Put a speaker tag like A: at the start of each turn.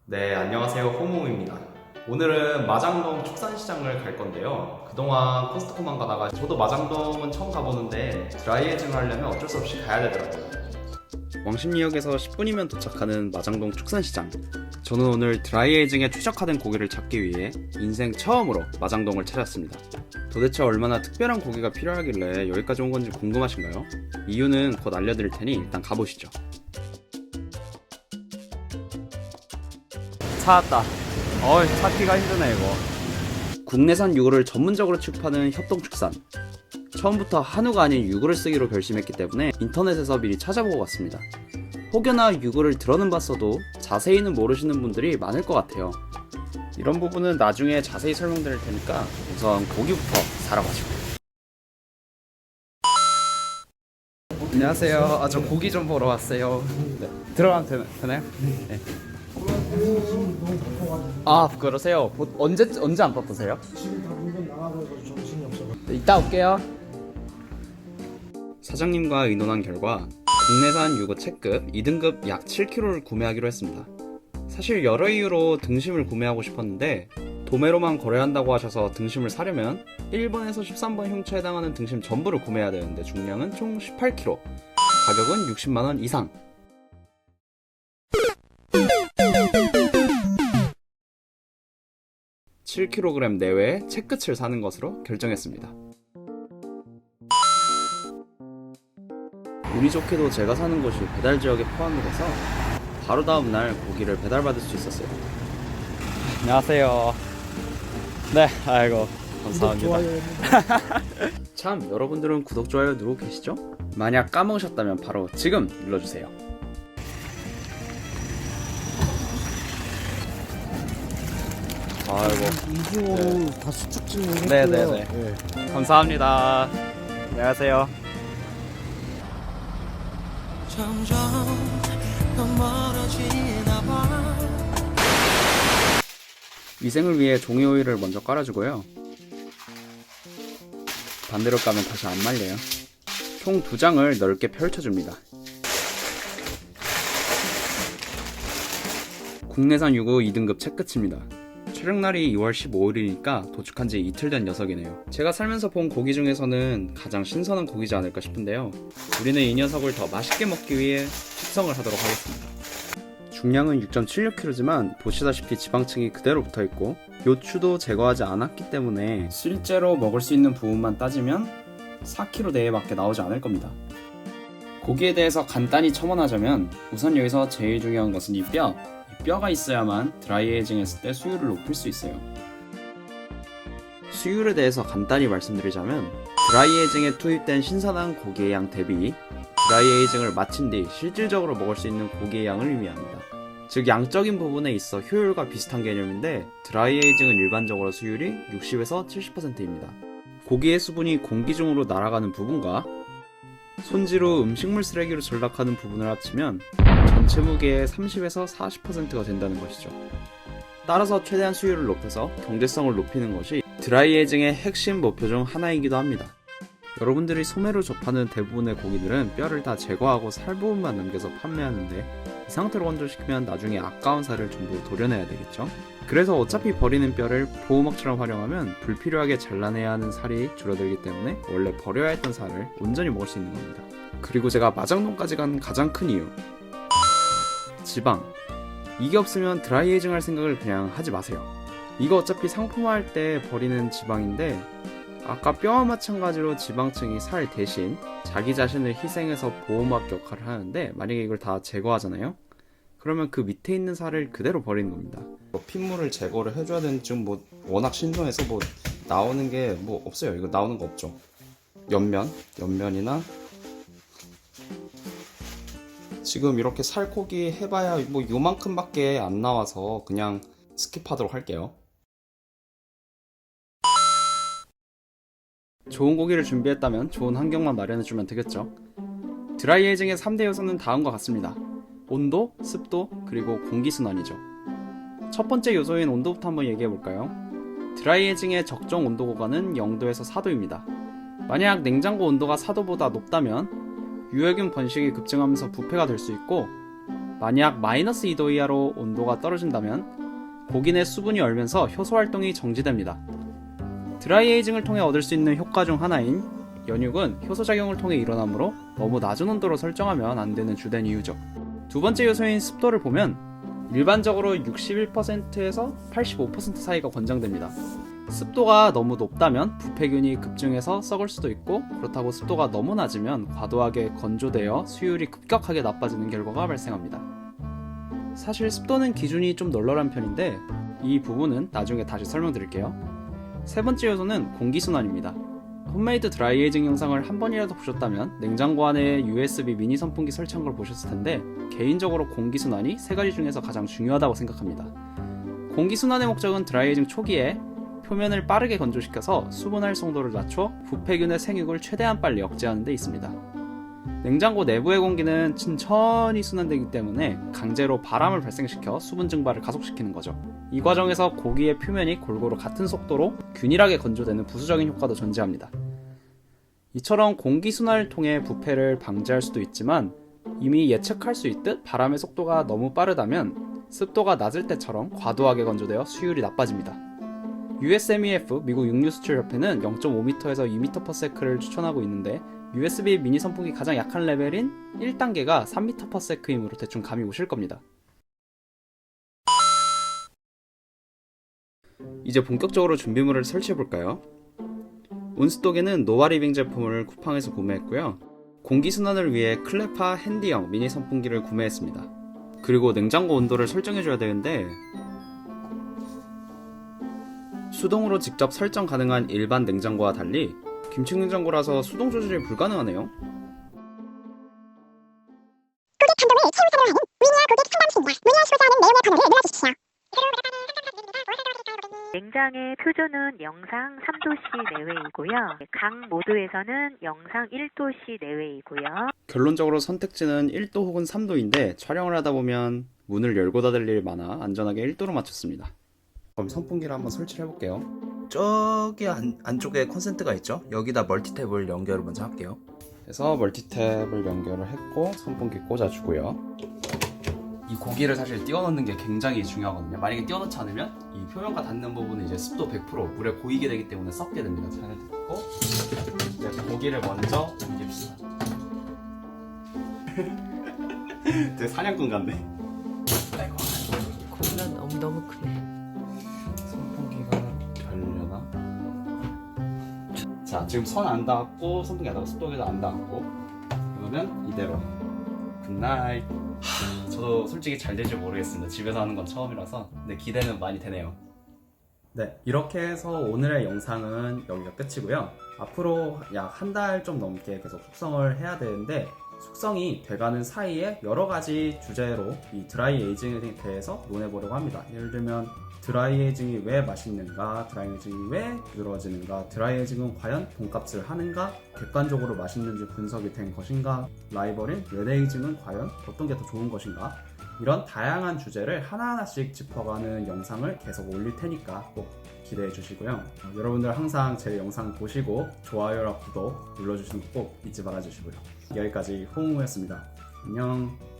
A: 네, 안녕하세요. 호모입니다. 오늘은 마장동 축산시장을 갈 건데요. 그동안 코스트코만 가다가 저도 마장동은 처음 가보는데 드라이에이징을 하려면 어쩔 수 없이 가야 되더라고요. 왕십리역에서 10분이면 도착하는 마장동 축산시장. 저는 오늘 드라이에이징에 최적화된 고기를 찾기 위해 인생 처음으로 마장동을 찾았습니다. 도대체 얼마나 특별한 고기가 필요하길래 여기까지 온 건지 궁금하신가요? 이유는 곧 알려드릴 테니 일단 가보시죠. 찾았다. 찾기가 힘드네 이거. 국내산 유구를 전문적으로 취급하는 협동축산. 처음부터 한우가 아닌 유구를 쓰기로 결심했기 때문에 인터넷에서 미리 찾아보고 왔습니다. 혹여나 유구를 들어는 봤어도 자세히는 모르시는 분들이 많을 것 같아요. 이런 부분은 나중에 자세히 설명드릴 테니까 우선 고기부터 사러 가시고. 안녕하세요. 저 고기 좀 보러 왔어요. 네. 들어가면 되나요? 네. 그러세요? 언제 안 바쁘세요?
B: 지금 다 물건 나가서 정신이 없어.
A: 네, 이따 올게요. 사장님과 의논한 결과 국내산 유고 채급 2등급 약 7kg를 구매하기로 했습니다. 사실 여러 이유로 등심을 구매하고 싶었는데 도매로만 거래한다고 하셔서 등심을 사려면 1번에서 13번 흉처에 해당하는 등심 전부를 구매해야 되는데 중량은 총 18kg, 가격은 60만원 이상. (7kg) 내외의 채끝을 사는 것으로 결정했습니다. 운이 좋게도 제가 사는 곳이 배달 지역에 포함이 돼서 바로 다음날 고기를 배달받을 수 있었어요. 안녕하세요. 네, 아이고 감사합니다.
B: 좋아요.
A: 참, 여러분들은 구독, 좋아요 누르고 계시죠? 만약 까먹으셨다면 바로 지금 눌러주세요. 아이고
B: 2주 다 수축 진행했고요.
A: 네네네.
B: 네.
A: 감사합니다. 안녕하세요.
C: 점점 더 멀어지나 봐.
A: 위생을 위해 종이 오일을 먼저 깔아주고요. 반대로 까면 다시 안 말려요. 총 2장을 넓게 펼쳐줍니다. 국내산 유구 2등급 채끝입니다. 촬영날이 2월 15일이니까 도축한 지 이틀 된 녀석이네요. 제가 살면서 본 고기 중에서는 가장 신선한 고기지 않을까 싶은데요. 우리는 이 녀석을 더 맛있게 먹기 위해 숙성을 하도록 하겠습니다. 중량은 6.76kg지만 보시다시피 지방층이 그대로 붙어있고 요추도 제거하지 않았기 때문에 실제로 먹을 수 있는 부분만 따지면 4kg 내외밖에 나오지 않을 겁니다. 고기에 대해서 간단히 첨언하자면 우선 여기서 제일 중요한 것은 이 뼈가 있어야만 드라이에이징 했을 때 수율을 높일 수 있어요. 수율에 대해서 간단히 말씀드리자면 드라이에이징에 투입된 신선한 고기의 양 대비 드라이에이징을 마친 뒤 실질적으로 먹을 수 있는 고기의 양을 의미합니다. 즉 양적인 부분에 있어 효율과 비슷한 개념인데 드라이에이징은 일반적으로 수율이 60에서 70%입니다. 고기의 수분이 공기 중으로 날아가는 부분과 손지로 음식물 쓰레기로 전락하는 부분을 합치면 전체 무게의 30에서 40%가 된다는 것이죠. 따라서 최대한 수율을 높여서 경제성을 높이는 것이 드라이에이징의 핵심 목표 중 하나이기도 합니다. 여러분들이 소매로 접하는 대부분의 고기들은 뼈를 다 제거하고 살 부분만 남겨서 판매하는데 이 상태로 건조시키면 나중에 아까운 살을 전부 도려내야 되겠죠? 그래서 어차피 버리는 뼈를 보호막처럼 활용하면 불필요하게 잘라내야 하는 살이 줄어들기 때문에 원래 버려야 했던 살을 온전히 먹을 수 있는 겁니다. 그리고 제가 마장동까지 간 가장 큰 이유, 지방. 이게 없으면 드라이에이징 할 생각을 그냥 하지 마세요. 이거 어차피 상품화할 때 버리는 지방인데 아까 뼈와 마찬가지로 지방층이 살 대신 자기 자신을 희생해서 보호막 역할을 하는데 만약에 이걸 다 제거하잖아요? 그러면 그 밑에 있는 살을 그대로 버리는 겁니다. 핏물을 제거를 해줘야 되는 지금 워낙 신선해서 나오는 게 없어요. 이거 나오는 거 없죠. 옆면이나 지금 이렇게 살코기 해봐야 요만큼밖에 안 나와서 그냥 스킵하도록 할게요. 좋은 고기를 준비했다면 좋은 환경만 마련해주면 되겠죠. 드라이에이징의 3대 요소는 다음과 같습니다. 온도, 습도, 그리고 공기순환이죠. 첫 번째 요소인 온도부터 한번 얘기해볼까요? 드라이에이징의 적정 온도 구간은 0도에서 4도입니다. 만약 냉장고 온도가 4도보다 높다면 유해균 번식이 급증하면서 부패가 될 수 있고 만약 마이너스 2도 이하로 온도가 떨어진다면 고기 내 수분이 얼면서 효소 활동이 정지됩니다. 드라이 에이징을 통해 얻을 수 있는 효과 중 하나인 연육은 효소작용을 통해 일어나므로 너무 낮은 온도로 설정하면 안 되는 주된 이유죠. 두 번째 요소인 습도를 보면 일반적으로 61%에서 85% 사이가 권장됩니다. 습도가 너무 높다면 부패균이 급증해서 썩을 수도 있고, 그렇다고 습도가 너무 낮으면 과도하게 건조되어 수율이 급격하게 나빠지는 결과가 발생합니다. 사실 습도는 기준이 좀 널널한 편인데 이 부분은 나중에 다시 설명드릴게요. 세 번째 요소는 공기순환입니다. 홈메이드 드라이 에이징 영상을 한 번이라도 보셨다면 냉장고 안에 USB 미니 선풍기 설치한 걸 보셨을 텐데, 개인적으로 공기순환이 세 가지 중에서 가장 중요하다고 생각합니다. 공기순환의 목적은 드라이 에이징 초기에 표면을 빠르게 건조시켜서 수분 활성도를 낮춰 부패균의 생육을 최대한 빨리 억제하는 데 있습니다. 냉장고 내부의 공기는 천천히 순환되기 때문에 강제로 바람을 발생시켜 수분 증발을 가속시키는 거죠. 이 과정에서 고기의 표면이 골고루 같은 속도로 균일하게 건조되는 부수적인 효과도 존재합니다. 이처럼 공기순환을 통해 부패를 방지할 수도 있지만, 이미 예측할 수 있듯 바람의 속도가 너무 빠르다면 습도가 낮을 때처럼 과도하게 건조되어 수율이 나빠집니다. USMEF 미국 육류수출협회는 0.5m에서 2m/s를 추천하고 있는데, USB 미니 선풍기 가장 약한 레벨인 1단계가 3m/s이므로 대충 감이 오실 겁니다. 이제 본격적으로 준비물을 설치해볼까요? 온스톡에는 노바리빙 제품을 쿠팡에서 구매했고요. 공기순환을 위해 클레파 핸디형 미니 선풍기를 구매했습니다. 그리고 냉장고 온도를 설정해줘야 되는데, 수동으로 직접 설정 가능한 일반 냉장고와 달리 김치 냉장고라서 수동 조절이 불가능하네요.
D: 고객 감정을 채울 사료로 하는 위니아 고객 상담실입니다. 문의할 수요자는 내용의 번호를 눌러주십시오.
E: 냉장의 표준은 영상 3도씨 내외이고요. 강 모드에서는 영상 1도씨 내외이고요.
A: 결론적으로 선택지는 1도 혹은 3도인데 촬영을 하다 보면 문을 열고 닫을 일이 많아 안전하게 1도로 맞췄습니다. 그럼 선풍기를 한번 설치를 해볼게요. 저기 안쪽에 콘센트가 있죠? 여기다 멀티탭을 연결을 먼저 할게요. 그래서 멀티탭을 연결을 했고 선풍기 꽂아주고요. 이 고기를 사실 띄워넣는 게 굉장히 중요하거든요. 만약에 띄워넣지 않으면 이 표면과 닿는 부분은 이제 습도 100% 물에 고이게 되기 때문에 썩게 됩니다. 잘 듣고 이제 고기를 먼저 옮깁시다. 되게 사냥꾼 같네. 아이고.
F: 고기가 너무 크네.
A: 선풍기가 별려나? 자, 지금 선 안 닿았고 선풍기 안 닿았고 습도계도 안 닿았고, 그러면 이대로 굿나잇. 저도 솔직히 잘 될지 모르겠습니다. 집에서 하는 건 처음이라서. 근데 기대는 많이 되네요. 네, 이렇게 해서 오늘의 영상은 여기가 끝이고요. 앞으로 약 한 달 좀 넘게 계속 숙성을 해야 되는데, 숙성이 돼가는 사이에 여러 가지 주제로 이 드라이 에이징에 대해서 논해보려고 합니다. 예를 들면 드라이 에이징이 왜 맛있는가, 드라이 에이징이 왜 늘어지는가, 드라이 에이징은 과연 돈값을 하는가, 객관적으로 맛있는지 분석이 된 것인가, 라이벌인 레드 에이징은 과연 어떤 게 더 좋은 것인가, 이런 다양한 주제를 하나하나씩 짚어가는 영상을 계속 올릴 테니까 꼭 기대해 주시고요. 여러분들 항상 제 영상 보시고 좋아요랑 구독 눌러주시는 거 꼭 잊지 말아 주시고요. 여기까지 호응우였습니다. 안녕.